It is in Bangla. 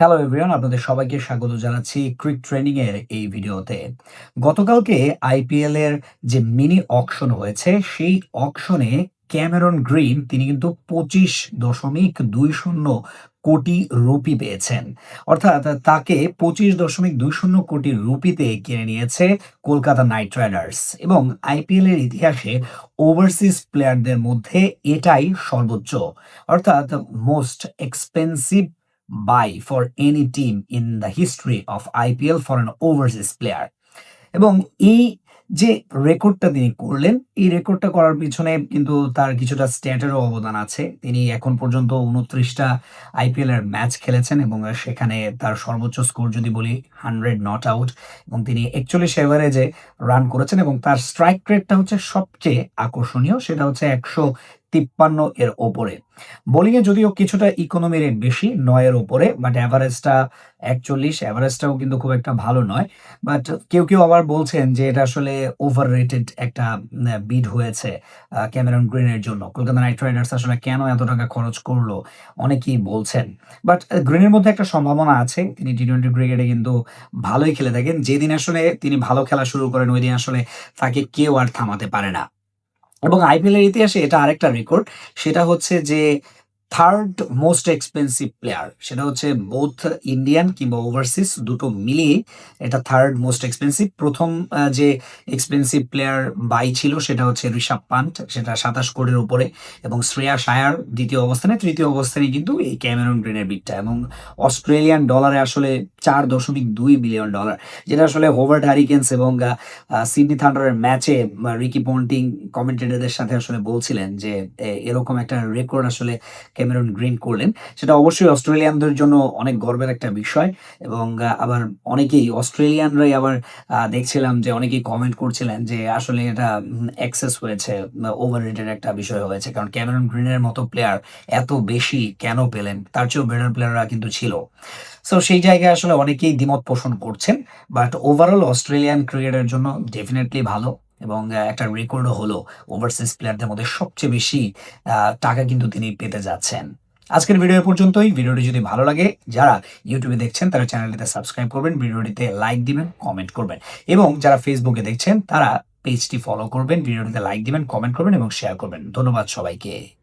হ্যালো এভরিওয়ান, আপনাদের সবাইকে স্বাগত জানাচ্ছি ক্রিক ট্রেনিং এর এই ভিডিওতে। গতকালকে আইপিএল এর যে মিনি অকশন হয়েছে, সেই অকশনে ক্যামেরন গ্রিন তিনি কিন্তু 25.20 কোটি রুপি পেয়েছেন। অর্থাৎ তাকে 25.20 কোটি রুপিতে কিনে নিয়েছে কলকাতা নাইট রাইডার্স এবং আইপিএল এর ইতিহাসে ওভারসিজ প্লেয়ারদের মধ্যে এটাই সর্বোচ্চ। অর্থাৎ most expensive buy for any team in the history of IPL for an overseas player এবং এই যে রেকর্ডটা তিনি করলেন, এই রেকর্ডটা করার পিছনে কিন্তু তার কিছুটা স্ট্যাটেরও অবদান আছে। তিনি এখন পর্যন্ত ২৯ টা আইপিএল এর ম্যাচ খেলেছেন এবং সেখানে তার সর্বোচ্চ স্কোর যদি বলি 100 নট আউট এবং তিনি ৪১ এভারেজে রান করেছেন এবং তার স্ট্রাইক রেটটা হচ্ছে সবচেয়ে আকর্ষণীয়। সেটা হচ্ছে ১৫৩ এর ওপরে। বোলিংয়ে যদিও কিছুটা ইকোনমি রেট বেশি ৯ এর উপরে, বাট এভারেজটা ৪১, এভারেজটাও কিন্তু খুব একটা ভালো নয়। বাট কেউ আবার বলছেন যে এটা আসলে ওভাররেটেড একটা বিড হয়েছে ক্যামেরন গ্রিনের জন্য। কলকাতা নাইট রাইডার্স আসলে কেন এত টাকা খরচ করলো? অনেকেই বলছেন। বাট গ্রিনের মধ্যে একটা সম্ভাবনা আছে। তিনি টি-টোয়েন্টি ক্রিকেটে কিন্তু ভালোই খেলে থাকেন। যেদিন আসলে তিনি ভালো খেলা শুরু করেন, ঐদিন আসলে তাকে কেউ আর থামাতে পারে না। এবং আইপিএল এর ইতিহাসে এটা আরেকটা রেকর্ড। সেটা হচ্ছে যে 3rd মোস্ট এক্সপেনসিভ প্লেয়ার। সেটা হচ্ছে বোথ ইন্ডিয়ান কিংবা ওভারসিজ দুটো মিলিয়ে এটা 3rd মোস্ট এক্সপেনসিভ। ১ম যে এক্সপেনসিভ প্লেয়ার বাই ছিল সেটা হচ্ছে ঋষভ পান্ট, সেটা ২৭ কোটির উপরে এবং শ্রেয়াস আয়ার ২য় অবস্থানে, ৩য় অবস্থানে কিন্তু এই ক্যামেরন গ্রিনের বিডটা এবং অস্ট্রেলিয়ান ডলারে আসলে $৪.২ বিলিয়ন, যেটা আসলে হোভার্ট হ্যারিকেন্স এবং সিডনি থান্ডারের ম্যাচে রিকি পন্টিং কমেন্টেটরদের সাথে আসলে বলছিলেন যে এরকম একটা রেকর্ড আসলে ক্যামেরন গ্রিন করলেন। সেটা অবশ্যই অস্ট্রেলিয়ানদের জন্য অনেক গর্বের একটা বিষয় এবং আবার অনেকেই অস্ট্রেলিয়ানরাই আবার দেখছিলাম যে অনেকেই কমেন্ট করছিলেন যে আসলে এটা এক্সেস হয়েছে, ওভাররেটেড একটা বিষয় হয়েছে। কারণ ক্যামেরন গ্রিনের মতো প্লেয়ার এত বেশি কেন পেলেন? তার চেয়েও বেটার প্লেয়াররা কিন্তু ছিল। সো সেই জায়গায় আসলে অনেকেই দ্বিমত পোষণ করছেন। বাট ওভারঅল অস্ট্রেলিয়ান ক্রিকেটের জন্য ডেফিনিটলি ভালো এবং একটা রেকর্ডও হলো। ওভারসিজ প্লেয়ারদের মধ্যে সবচেয়ে বেশি টাকা কিন্তু তিনি পেতে যাচ্ছেন। আজকের ভিডিও এ পর্যন্তই। ভিডিওটি যদি ভালো লাগে, যারা ইউটিউবে দেখছেন তারা চ্যানেলটিতে সাবস্ক্রাইব করবেন, ভিডিওটিতে লাইক দিবেন, কমেন্ট করবেন এবং যারা ফেসবুকে দেখছেন তারা পেজটি ফলো করবেন, ভিডিওটিতে লাইক দিবেন, কমেন্ট করবেন এবং শেয়ার করবেন। ধন্যবাদ সবাইকে।